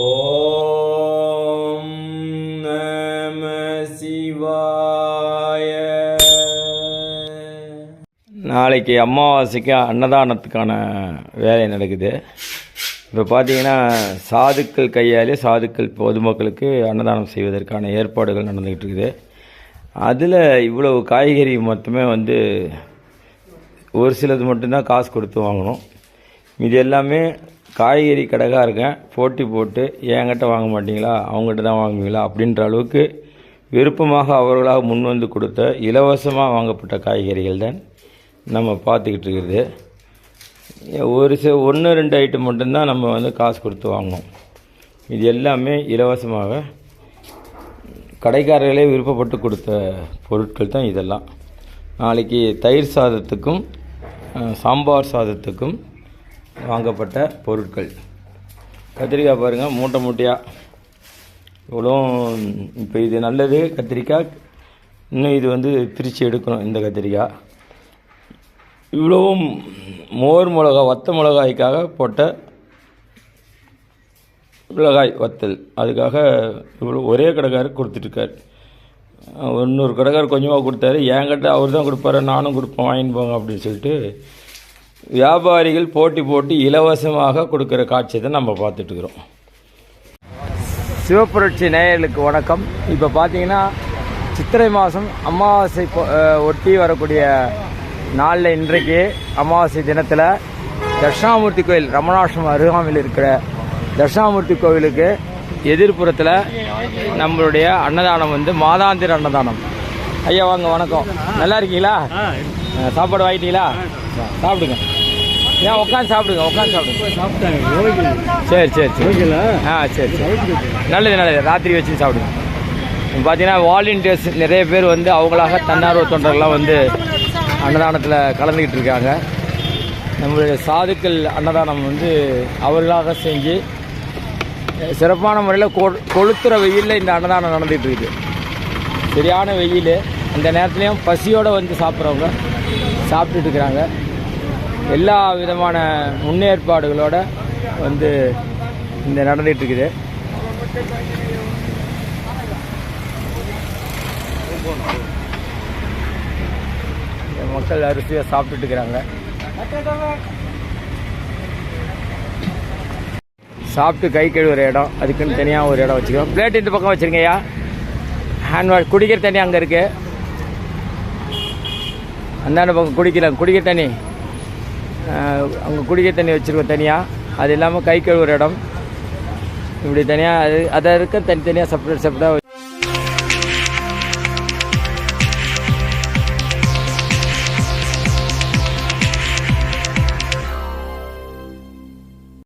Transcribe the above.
ஓம் நம சிவாய. நாளைக்கு அமாவாசைக்கு அன்னதானத்துக்கான வேலை நடக்குது. இப்போ பார்த்தீங்கன்னா சாதுக்கள் கையாலே சாதுக்கள் பொதுமக்களுக்கு அன்னதானம் செய்வதற்கான ஏற்பாடுகள் நடந்துக்கிட்டு இருக்குது. அதில் இவ்வளவு காய்கறி மொத்தமே ஒரு சிலது மட்டும்தான் காசு கொடுத்து வாங்கணும். இது எல்லாமே காய்கறி கடைக்காரங்க போட்டி போட்டு என்கிட்ட வாங்க மாட்டிங்களா, அவங்ககிட்ட தான் வாங்குவீங்களா அப்படின்ற அளவுக்கு விருப்பமாக அவர்களாக முன்வந்து கொடுத்த இலவசமாக வாங்கப்பட்ட காய்கறிகள் தான் நம்ம பார்த்துக்கிட்டு இருக்கிறது. ஒன்று ரெண்டு ஐட்டம் மட்டும்தான் நம்ம காசு கொடுத்து வாங்கணும். இது எல்லாமே இலவசமாக கடைக்காரர்களே விருப்பப்பட்டு கொடுத்த பொருட்கள் தான் இதெல்லாம். நாளைக்கு தயிர் சாதத்துக்கும் சாம்பார் சாதத்துக்கும் வாங்கப்பட்ட பொருட்கள். கத்திரிக்காய் பாருங்கள், மூட்டை மூட்டையாக இவ்வளோ. இப்போ இது நல்லது கத்திரிக்காய், இன்னும் இது பிரித்து எடுக்கணும். இந்த கத்திரிக்காய் இவ்வளவும் மோர் மிளகா, வத்த மிளகாய்க்காக போட்ட மிளகாய் வத்தல், அதுக்காக இவ்வளோ ஒரே கடைக்காரர் கொடுத்துட்ருக்கார். இன்னொரு கடைக்காரர் கொஞ்சமாக கொடுத்தாரு, என்கிட்ட அவர் தான் கொடுப்பாரு, நானும் கொடுப்பேன், வாங்கின்னு போங்க அப்படின்னு சொல்லிட்டு வியாபாரிகள் போட்டி போட்டு இலவசமாக கொடுக்குற காட்சியை தான் நம்ம பார்த்துட்ருக்குறோம். சிவப்புரட்சி நேயர்களுக்கு வணக்கம். இப்போ பார்த்தீங்கன்னா சித்திரை மாதம் அமாவாசை ஒட்டி வரக்கூடிய நாளில் இன்றைக்கு அமாவாசை தினத்தில் தட்சிணாமூர்த்தி கோயில், ரமணாசிரமம் அருகாமையில் இருக்கிற தட்சிணாமூர்த்தி கோவிலுக்கு எதிர்ப்புறத்தில் நம்மளுடைய அன்னதானம் மாதாந்திர அன்னதானம். ஐயா வாங்க, வணக்கம். நல்லா இருக்கீங்களா? சாப்பாடு வாங்கிட்டீங்களா? சாப்பிடுங்க. ஏன் உட்காந்து சாப்பிடுங்க, உட்காந்து சாப்பிடுங்க. சரி சரி சரி சரி சரி, நல்லது. ராத்திரி வச்சு சாப்பிடுங்க. பார்த்தீங்கன்னா வாலண்டியர்ஸ் நிறைய பேர் அவங்களாக தன்னார்வ தொண்டர்கள்லாம் அன்னதானத்தில் கலந்துக்கிட்டு இருக்காங்க. நம்மளுடைய சாதுக்கள் அன்னதானம் அவர்களாக செஞ்சு சிறப்பான முறையில் கொளுத்துற வெயிலில் இந்த அன்னதானம் நடந்துகிட்டு இருக்குது. சரியான வெயில், அந்த நேரத்துலையும் பசியோடு சாப்பிட்றவங்க சாப்பிட்டுட்டு இருக்கிறாங்க. எல்லா விதமான முன்னேற்பாடுகளோடு இந்த நடந்துகிட்டு இருக்குது. மக்கள் அரிசியாக சாப்பிட்டுட்டு இருக்கிறாங்க. சாப்பிட்டு கை கழுவுற இடம் அதுக்குன்னு தனியாக ஒரு இடம் வச்சுக்கிறோம். பிளேட் இந்த பக்கம் வச்சுருங்கய்யா. ஹேண்ட் வாஷ், குடிக்கிற தண்ணி அங்கே இருக்குது. அந்தாண்ட பக்கம் குடிக்கிற தண்ணி, அங்கே குடிக்கிற தண்ணி வச்சுருக்கோம் தனியாக. அது இல்லாமல் கை கழுவுற இடம் இப்படி தனியாக, அதை இருக்க தனித்தனியாக செப்பரேட்டாக